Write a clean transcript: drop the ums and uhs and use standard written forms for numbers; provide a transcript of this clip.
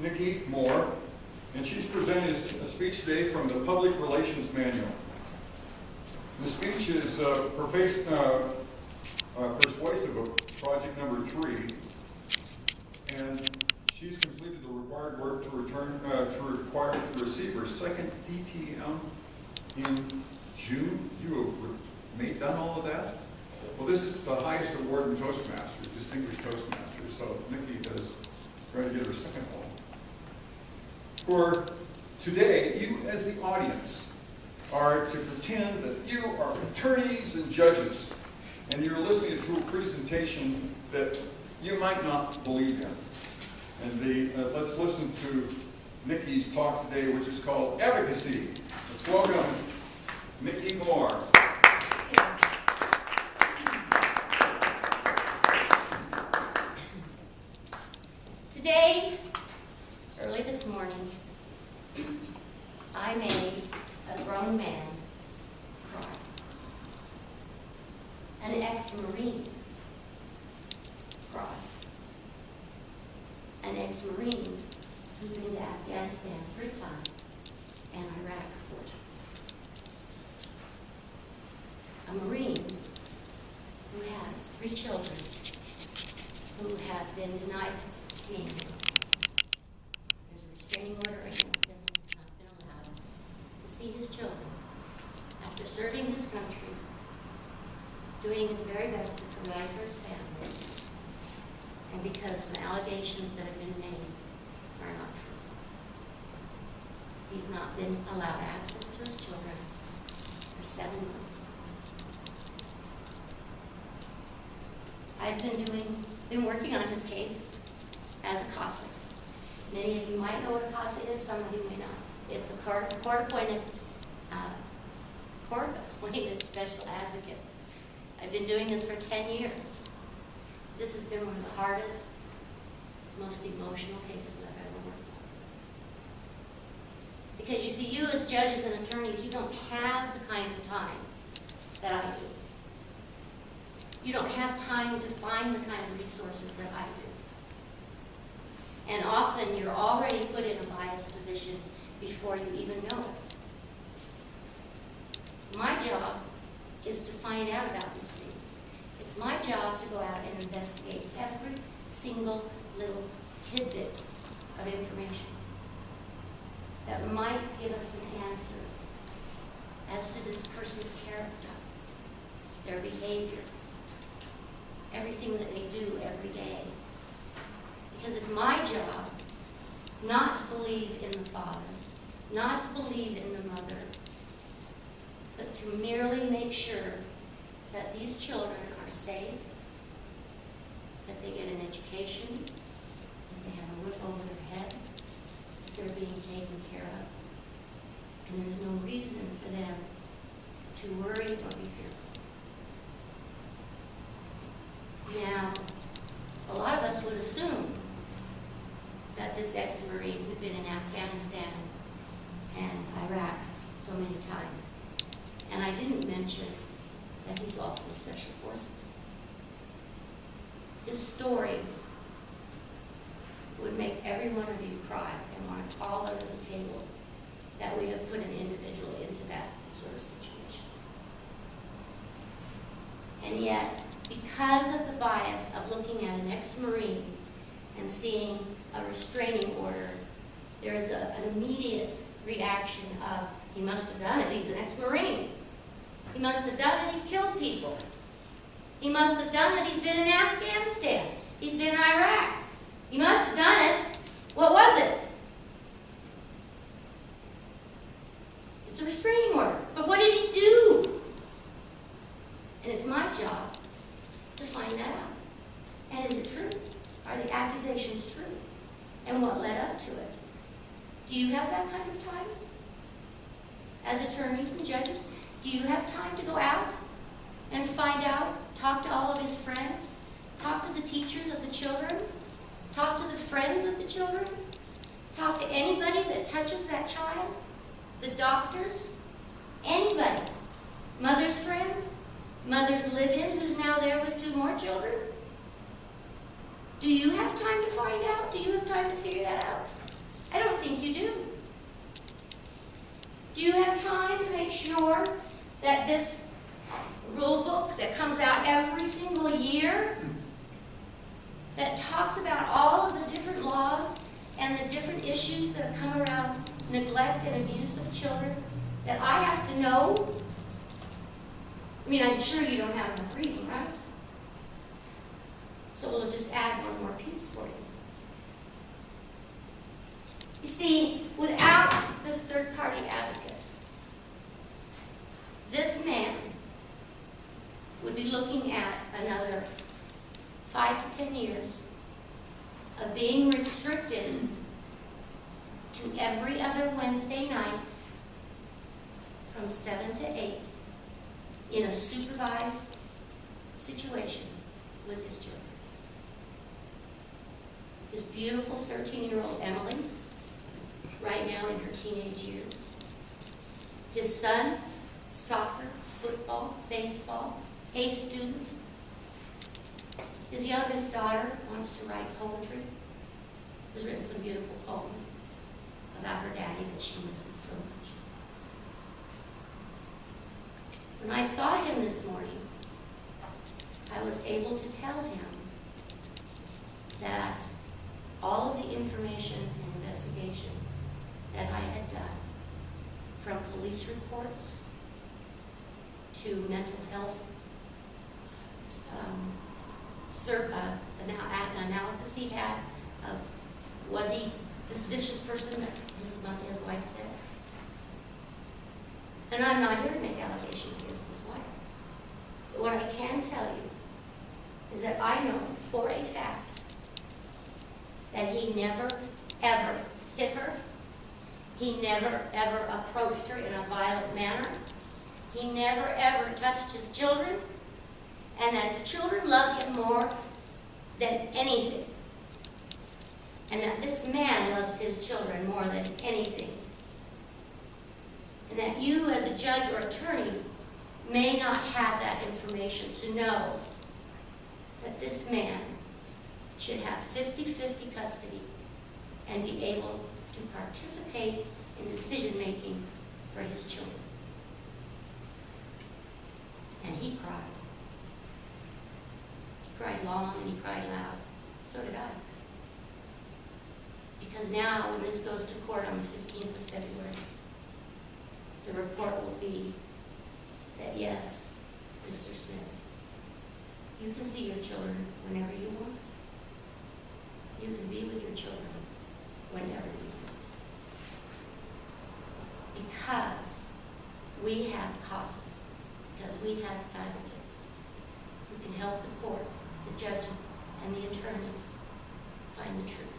Niki Moore, and she's presenting a speech today from the Public Relations Manual. The speech is persuasive of project number 3, and she's completed the required work to receive her second DTM in June. You have done all of that? Well, this is the highest award in Toastmasters, Distinguished Toastmasters, so Niki is trying to get her second one. For today, you as the audience are to pretend that you are attorneys and judges, and you're listening to a presentation that you might not believe in. And let's listen to Niki's talk today, which is called Advocacy. Let's welcome Niki Moore. Today, early this morning, I made a grown man cry. An ex-Marine cry. An ex-Marine who'd been to Afghanistan 3 times and Iraq 4 times. A Marine who has 3 children who have been denied seeing him. There's a restraining order against him. He's not been allowed to see his children after serving his country, doing his very best to provide for his family, and because some allegations that have been made are not true. He's not been allowed access to his children for 7 months. I've been working on his case as a CASA. Many of you might know what a CASA is, some of you may not. It's a court-appointed special advocate. I've been doing this for 10 years. This has been one of the hardest, most emotional cases I've ever worked on. Because you see, you as judges and attorneys, you don't have the kind of time that I do. You don't have time to find the kind of resources that I do. And often you're already put in a biased position before you even know it. My job is to find out about these things. It's my job to go out and investigate every single little tidbit of information that might give us an answer as to this person's character, their behavior, everything that they do every day. Because it's my job not to believe in the father, not to believe in the mother, but to merely make sure that these children are safe, that they get an education, that they have a roof over their head, that they're being taken care of, and there's no reason for them to worry or be fearful. Now, a lot of us would assume that this ex-Marine who'd been in Afghanistan and Iraq so many times, and I didn't mention that he's also Special Forces. His stories would make every one of you cry and want to crawl under the table that we have put an individual into that sort of situation. And yet, because of the bias of looking at an ex-Marine and seeing a restraining order, there is an immediate reaction of, he must have done it, he's an ex-Marine. He must have done it, he's killed people. He must have done it, he's been in Afghanistan. He's been in Iraq. He must have done it. What was it? It's a restraining order. But what did he do? And it's my job to find that out. And is it true? Are the accusations true? And what led up to it? Do you have that kind of time? As attorneys and judges, do you have time to go out and find out, talk to all of his friends, talk to the teachers of the children, talk to the friends of the children, talk to anybody that touches that child, the doctors, anybody, mother's friends, mother's live-in who's now there with 2 more children? Do you have time to find out? Do you have time to figure that out? think you do. Do you have time to make sure that this rule book that comes out every single year, that talks about all of the different laws and the different issues that come around neglect and abuse of children, that I have to know? I mean, I'm sure you don't have enough reading, right? So we'll just add one more piece for you. You see, without this third-party advocate, this man would be looking at another 5 to 10 years of being restricted to every other Wednesday night from 7 to 8 in a supervised situation with his children. His beautiful 13-year-old Emily, right now in her teenage years. His son, soccer, football, baseball, A student. His youngest daughter wants to write poetry. Has written some beautiful poems about her daddy that she misses so much. When I saw him this morning, I was able to tell him that all of the information and investigation that I had done, from police reports to mental health analysis he had of, was he this vicious person that his wife said? And I'm not here to make allegations against his wife. But what I can tell you is that I know for a fact that he never, ever hit her. He never, ever approached her in a violent manner. He never, ever touched his children. And that his children love him more than anything. And that this man loves his children more than anything. And that you as a judge or attorney may not have that information to know that this man should have 50-50 custody and be able to participate in decision-making for his children. And he cried. He cried long and he cried loud. So did I. Because now, when this goes to court on the 15th of February, the report will be that yes, Mr. Smith, you can see your children whenever you want. You can be with your children whenever you want. Because we have causes, because we have advocates who can help the court, the judges, and the attorneys find the truth.